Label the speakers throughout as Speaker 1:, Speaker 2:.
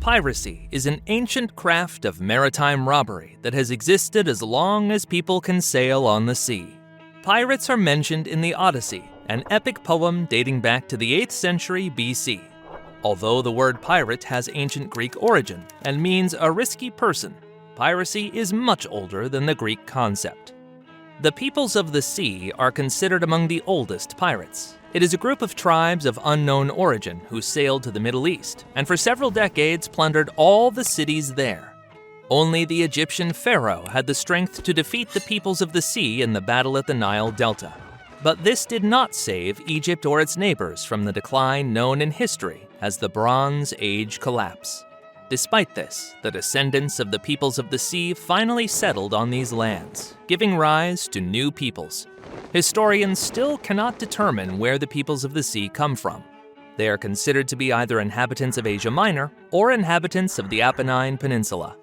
Speaker 1: Piracy is an ancient craft of maritime robbery that has existed as long as people can sail on the sea. Pirates are mentioned in the Odyssey, an epic poem dating back to the 8th century BC. Although the word pirate has ancient Greek origin and means a risky person, piracy is much older than the Greek concept. The peoples of the sea are considered among the oldest pirates. It is a group of tribes of unknown origin who sailed to the Middle East and for several decades plundered all the cities there. Only the Egyptian pharaoh had the strength to defeat the peoples of the sea in the battle at the Nile Delta. But this did not save Egypt or its neighbors from the decline known in history as the Bronze Age collapse. Despite this, the descendants of the peoples of the sea finally settled on these lands, giving rise to new peoples. Historians still cannot determine where the peoples of the sea come from. They are considered to be either inhabitants of Asia Minor or inhabitants of the Apennine Peninsula.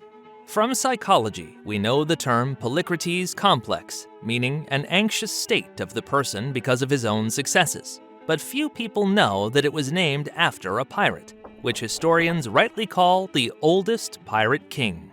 Speaker 1: From psychology, we know the term Polycrates complex, meaning an anxious state of the person because of his own successes. But few people know that it was named after a pirate, which historians rightly call the oldest pirate king.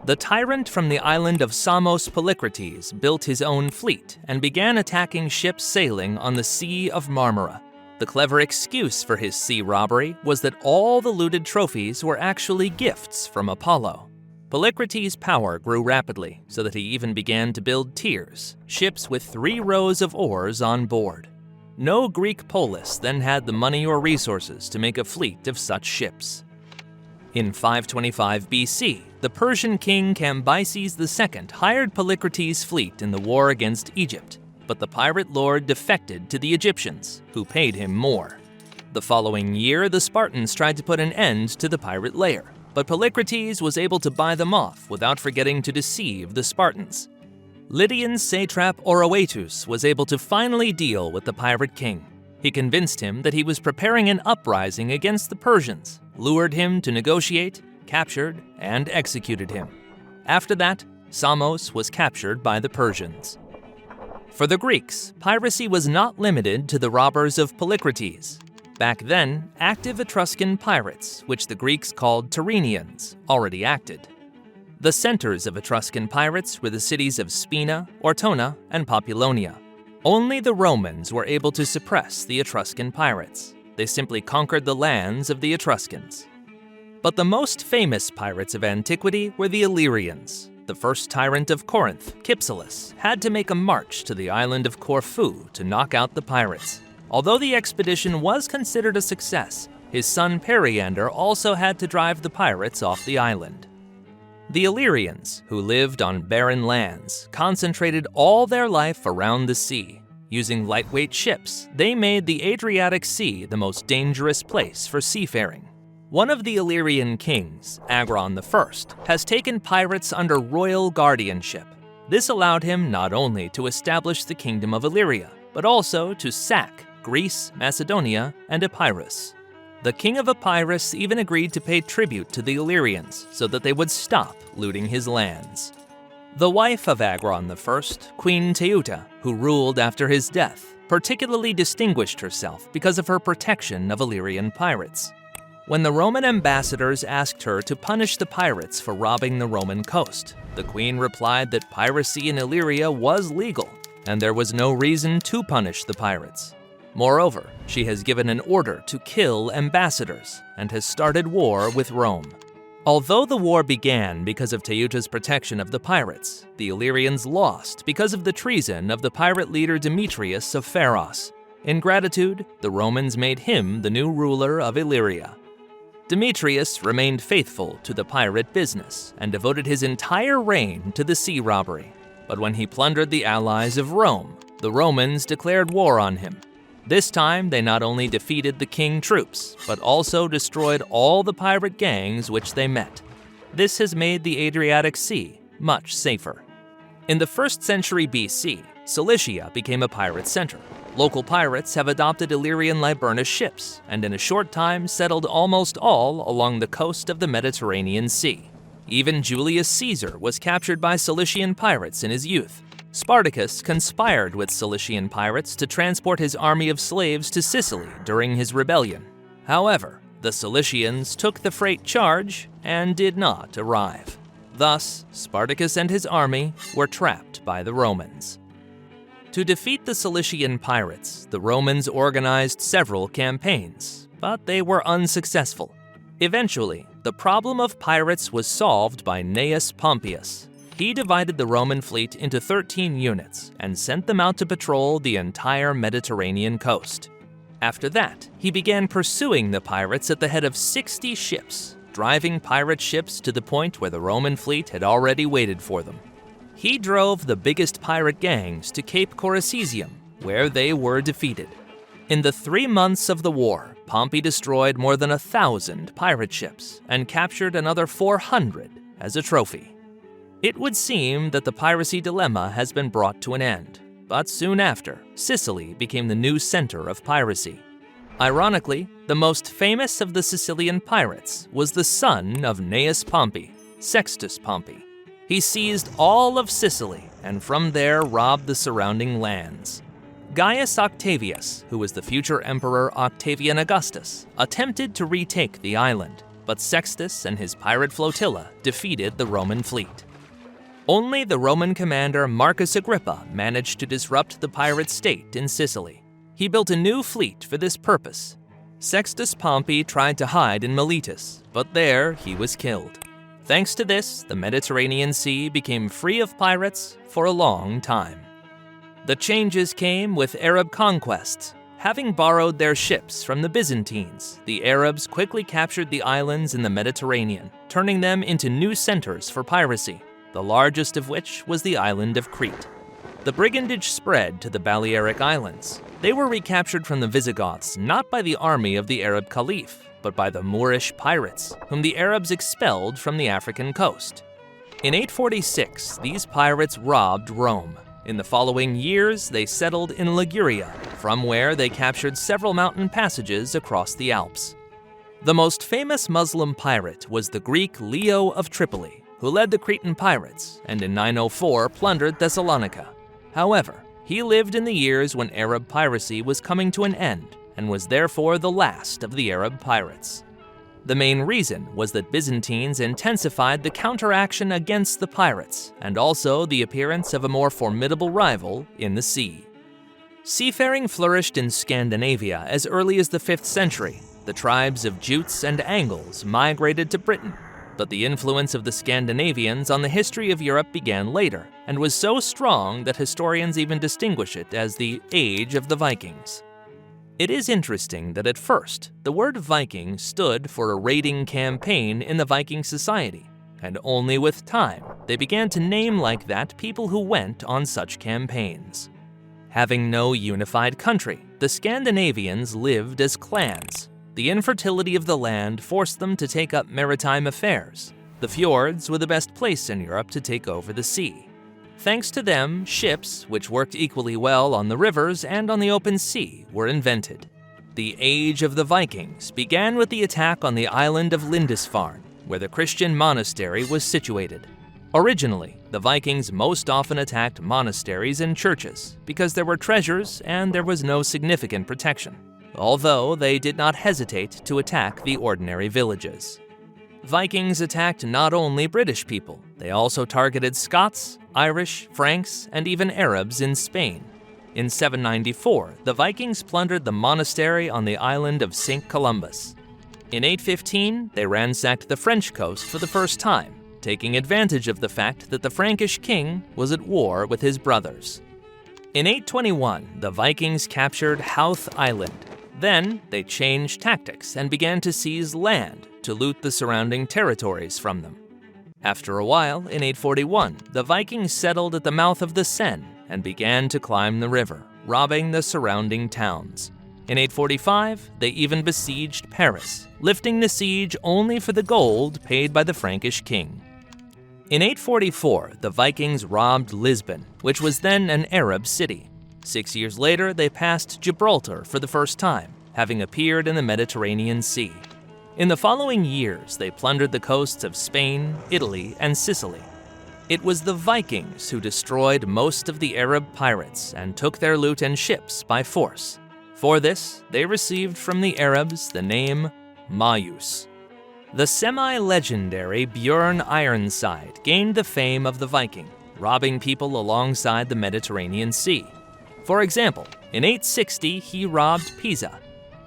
Speaker 1: The tyrant from the island of Samos Polycrates built his own fleet and began attacking ships sailing on the Sea of Marmara. The clever excuse for his sea robbery was that all the looted trophies were actually gifts from Apollo. Polycrates' power grew rapidly, so that he even began to build tiers, ships with 3 rows of oars on board. No Greek polis then had the money or resources to make a fleet of such ships. In 525 BC, the Persian king Cambyses II hired Polycrates' fleet in the war against Egypt, but the pirate lord defected to the Egyptians, who paid him more. The following year, the Spartans tried to put an end to the pirate lair, but Polycrates was able to buy them off without forgetting to deceive the Spartans. Lydian satrap Oroetus was able to finally deal with the pirate king. He convinced him that he was preparing an uprising against the Persians, lured him to negotiate, captured, and executed him. After that, Samos was captured by the Persians. For the Greeks, piracy was not limited to the robbers of Polycrates. Back then, active Etruscan pirates, which the Greeks called Tyrrhenians, already acted. The centers of Etruscan pirates were the cities of Spina, Ortona, and Populonia. Only the Romans were able to suppress the Etruscan pirates. They simply conquered the lands of the Etruscans. But the most famous pirates of antiquity were the Illyrians. The first tyrant of Corinth, Cypselus, had to make a march to the island of Corfu to knock out the pirates. Although the expedition was considered a success, his son Periander also had to drive the pirates off the island. The Illyrians, who lived on barren lands, concentrated all their life around the sea. Using lightweight ships, they made the Adriatic Sea the most dangerous place for seafaring. One of the Illyrian kings, Agron I, has taken pirates under royal guardianship. This allowed him not only to establish the kingdom of Illyria, but also to sack Greece, Macedonia, and Epirus. The king of Epirus even agreed to pay tribute to the Illyrians so that they would stop looting his lands. The wife of Agron I, Queen Teuta, who ruled after his death, particularly distinguished herself because of her protection of Illyrian pirates. When the Roman ambassadors asked her to punish the pirates for robbing the Roman coast, the queen replied that piracy in Illyria was legal, and there was no reason to punish the pirates. Moreover, she has given an order to kill ambassadors and has started war with Rome. Although the war began because of Teuta's protection of the pirates, the Illyrians lost because of the treason of the pirate leader Demetrius of Pharos. In gratitude, the Romans made him the new ruler of Illyria. Demetrius remained faithful to the pirate business and devoted his entire reign to the sea robbery. But when he plundered the allies of Rome, the Romans declared war on him. This time, they not only defeated the king troops, but also destroyed all the pirate gangs which they met. This has made the Adriatic Sea much safer. In the 1st century BC, Cilicia became a pirate center. Local pirates have adopted Illyrian Liburnish ships, and in a short time settled almost all along the coast of the Mediterranean Sea. Even Julius Caesar was captured by Cilician pirates in his youth. Spartacus conspired with Cilician pirates to transport his army of slaves to Sicily during his rebellion. However, The Cilicians took the freight charge and did not arrive. Thus, Spartacus and his army were trapped by the Romans. To defeat the Cilician pirates, the Romans organized several campaigns, but they were unsuccessful. Eventually, the problem of pirates was solved by Gnaeus Pompeius. He divided the Roman fleet into 13 units and sent them out to patrol the entire Mediterranean coast. After that, he began pursuing the pirates at the head of 60 ships, driving pirate ships to the point where the Roman fleet had already waited for them. He drove the biggest pirate gangs to Cape Coracesium, where they were defeated. In the 3 months of the war, Pompey destroyed more than 1,000 pirate ships and captured another 400 as a trophy. It would seem that the piracy dilemma has been brought to an end, but soon after, Sicily became the new center of piracy. Ironically, the most famous of the Sicilian pirates was the son of Gnaeus Pompey, Sextus Pompey. He seized all of Sicily and from there robbed the surrounding lands. Gaius Octavius, who was the future Emperor Octavian Augustus, attempted to retake the island, but Sextus and his pirate flotilla defeated the Roman fleet. Only the Roman commander Marcus Agrippa managed to disrupt the pirate state in Sicily. He built a new fleet for this purpose. Sextus Pompey tried to hide in Miletus, but there he was killed. Thanks to this, the Mediterranean Sea became free of pirates for a long time. The changes came with Arab conquests. Having borrowed their ships from the Byzantines, the Arabs quickly captured the islands in the Mediterranean, turning them into new centers for piracy, the largest of which was the island of Crete. The brigandage spread to the Balearic Islands. They were recaptured from the Visigoths not by the army of the Arab Caliph, but by the Moorish pirates, whom the Arabs expelled from the African coast. In 846, these pirates robbed Rome. In the following years, they settled in Liguria, from where they captured several mountain passages across the Alps. The most famous Muslim pirate was the Greek Leo of Tripoli, who led the Cretan pirates and in 904 plundered Thessalonica. However, he lived in the years when Arab piracy was coming to an end and was therefore the last of the Arab pirates. The main reason was that Byzantines intensified the counteraction against the pirates and also the appearance of a more formidable rival in the sea. Seafaring flourished in Scandinavia as early as the 5th century. The tribes of Jutes and Angles migrated to Britain, but the influence of the Scandinavians on the history of Europe began later and was so strong that historians even distinguish it as the Age of the Vikings. It is interesting that at first, the word Viking stood for a raiding campaign in the Viking society, and only with time, they began to name like that people who went on such campaigns. Having no unified country, the Scandinavians lived as clans. The infertility of the land forced them to take up maritime affairs. The fjords were the best place in Europe to take over the sea. Thanks to them, ships, which worked equally well on the rivers and on the open sea, were invented. The Age of the Vikings began with the attack on the island of Lindisfarne, where the Christian monastery was situated. Originally, the Vikings most often attacked monasteries and churches because there were treasures and there was no significant protection, although they did not hesitate to attack the ordinary villages. Vikings attacked not only British people, they also targeted Scots, Irish, Franks, and even Arabs in Spain. In 794, the Vikings plundered the monastery on the island of St. Columbus. In 815, they ransacked the French coast for the first time, taking advantage of the fact that the Frankish king was at war with his brothers. In 821, the Vikings captured Howth Island. Then, they changed tactics and began to seize land to loot the surrounding territories from them. After a while, in 841, the Vikings settled at the mouth of the Seine and began to climb the river, robbing the surrounding towns. In 845, they even besieged Paris, lifting the siege only for the gold paid by the Frankish king. In 844, the Vikings robbed Lisbon, which was then an Arab city. 6 years later, they passed Gibraltar for the first time, having appeared in the Mediterranean Sea. In the following years, they plundered the coasts of Spain, Italy, and Sicily. It was the Vikings who destroyed most of the Arab pirates and took their loot and ships by force. For this, they received from the Arabs the name Marius. The semi-legendary Björn Ironside gained the fame of the Viking, robbing people alongside the Mediterranean Sea. For example, in 860 he robbed Pisa.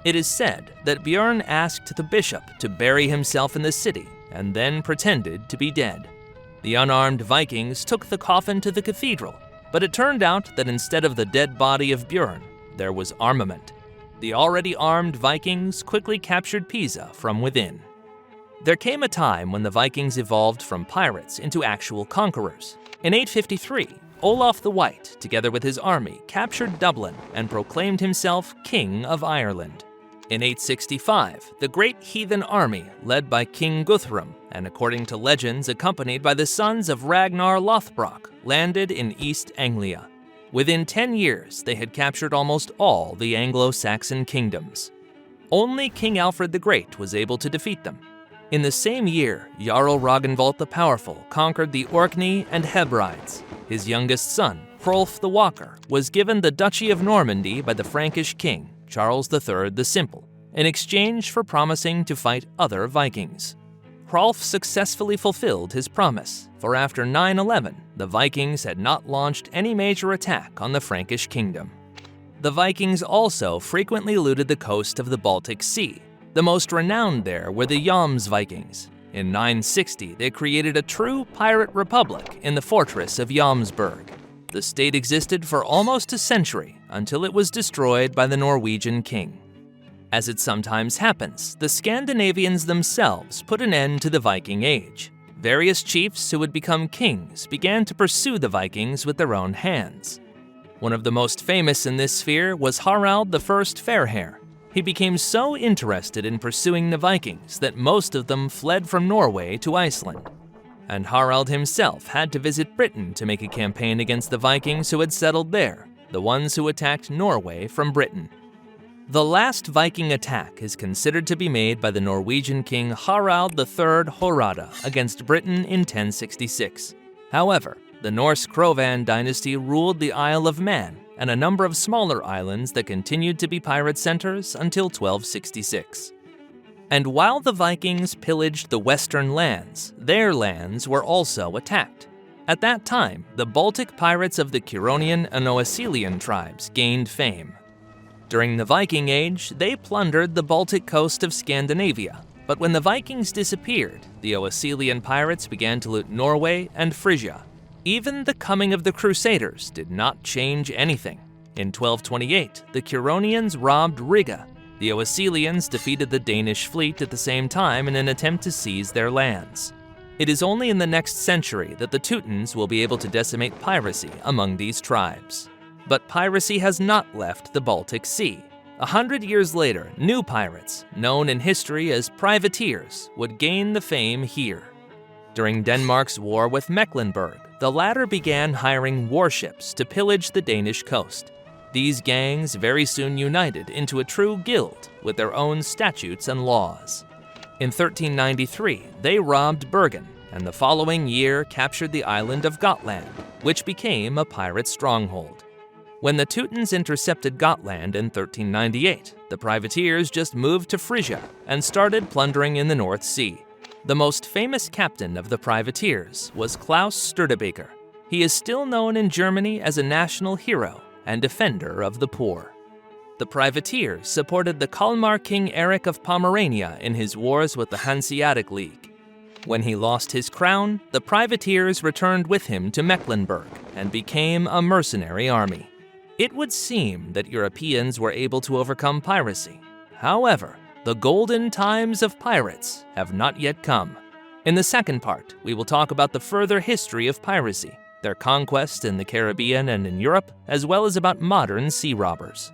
Speaker 1: It is said that Björn asked the bishop to bury himself in the city and then pretended to be dead. The unarmed Vikings took the coffin to the cathedral, but it turned out that instead of the dead body of Björn, there was armament. The already armed Vikings quickly captured Pisa from within. There came a time when the Vikings evolved from pirates into actual conquerors. In 853, Olaf the White, together with his army, captured Dublin and proclaimed himself King of Ireland. In 865, the Great Heathen Army, led by King Guthrum, and according to legends accompanied by the sons of Ragnar Lothbrok, landed in East Anglia. Within 10 years, they had captured almost all the Anglo-Saxon kingdoms. Only King Alfred the Great was able to defeat them. In the same year, Jarl Ragnvald the Powerful conquered the Orkney and Hebrides. His youngest son, Hrolf the Walker, was given the Duchy of Normandy by the Frankish king, Charles III the Simple, in exchange for promising to fight other Vikings. Hrolf successfully fulfilled his promise, for after 9/11, the Vikings had not launched any major attack on the Frankish kingdom. The Vikings also frequently looted the coast of the Baltic Sea. The most renowned there were the Jomsvikings. In 960, they created a true pirate republic in the fortress of Jomsburg. The state existed for almost a century until it was destroyed by the Norwegian king. As it sometimes happens, the Scandinavians themselves put an end to the Viking Age. Various chiefs who would become kings began to pursue the Vikings with their own hands. One of the most famous in this sphere was Harald I Fairhair. He became so interested in pursuing the Vikings that most of them fled from Norway to Iceland. And Harald himself had to visit Britain to make a campaign against the Vikings who had settled there, the ones who attacked Norway from Britain. The last Viking attack is considered to be made by the Norwegian king Harald III Hardrada against Britain in 1066. However, the Norse Crovan dynasty ruled the Isle of Man and a number of smaller islands that continued to be pirate centers until 1266. And while the Vikings pillaged the western lands, their lands were also attacked. At that time, the Baltic pirates of the Curonian and Oecilian tribes gained fame. During the Viking Age, they plundered the Baltic coast of Scandinavia, but when the Vikings disappeared, the Oecilian pirates began to loot Norway and Frisia. Even the coming of the Crusaders did not change anything. In 1228, the Curonians robbed Riga. The Oecilians defeated the Danish fleet at the same time in an attempt to seize their lands. It is only in the next century that the Teutons will be able to decimate piracy among these tribes. But piracy has not left the Baltic Sea. 100 years later, new pirates, known in history as privateers, would gain the fame here. During Denmark's war with Mecklenburg, the latter began hiring warships to pillage the Danish coast. These gangs very soon united into a true guild with their own statutes and laws. In 1393, they robbed Bergen, and the following year captured the island of Gotland, which became a pirate stronghold. When the Teutons intercepted Gotland in 1398, the privateers just moved to Frisia and started plundering in the North Sea. The most famous captain of the privateers was Klaus Stordebaker. He is still known in Germany as a national hero and defender of the poor. The privateers supported the Kalmar King Eric of Pomerania in his wars with the Hanseatic League. When he lost his crown, the privateers returned with him to Mecklenburg and became a mercenary army. It would seem that Europeans were able to overcome piracy. However, the golden times of pirates have not yet come. In the second part, we will talk about the further history of piracy, their conquest in the Caribbean and in Europe, as well as about modern sea robbers.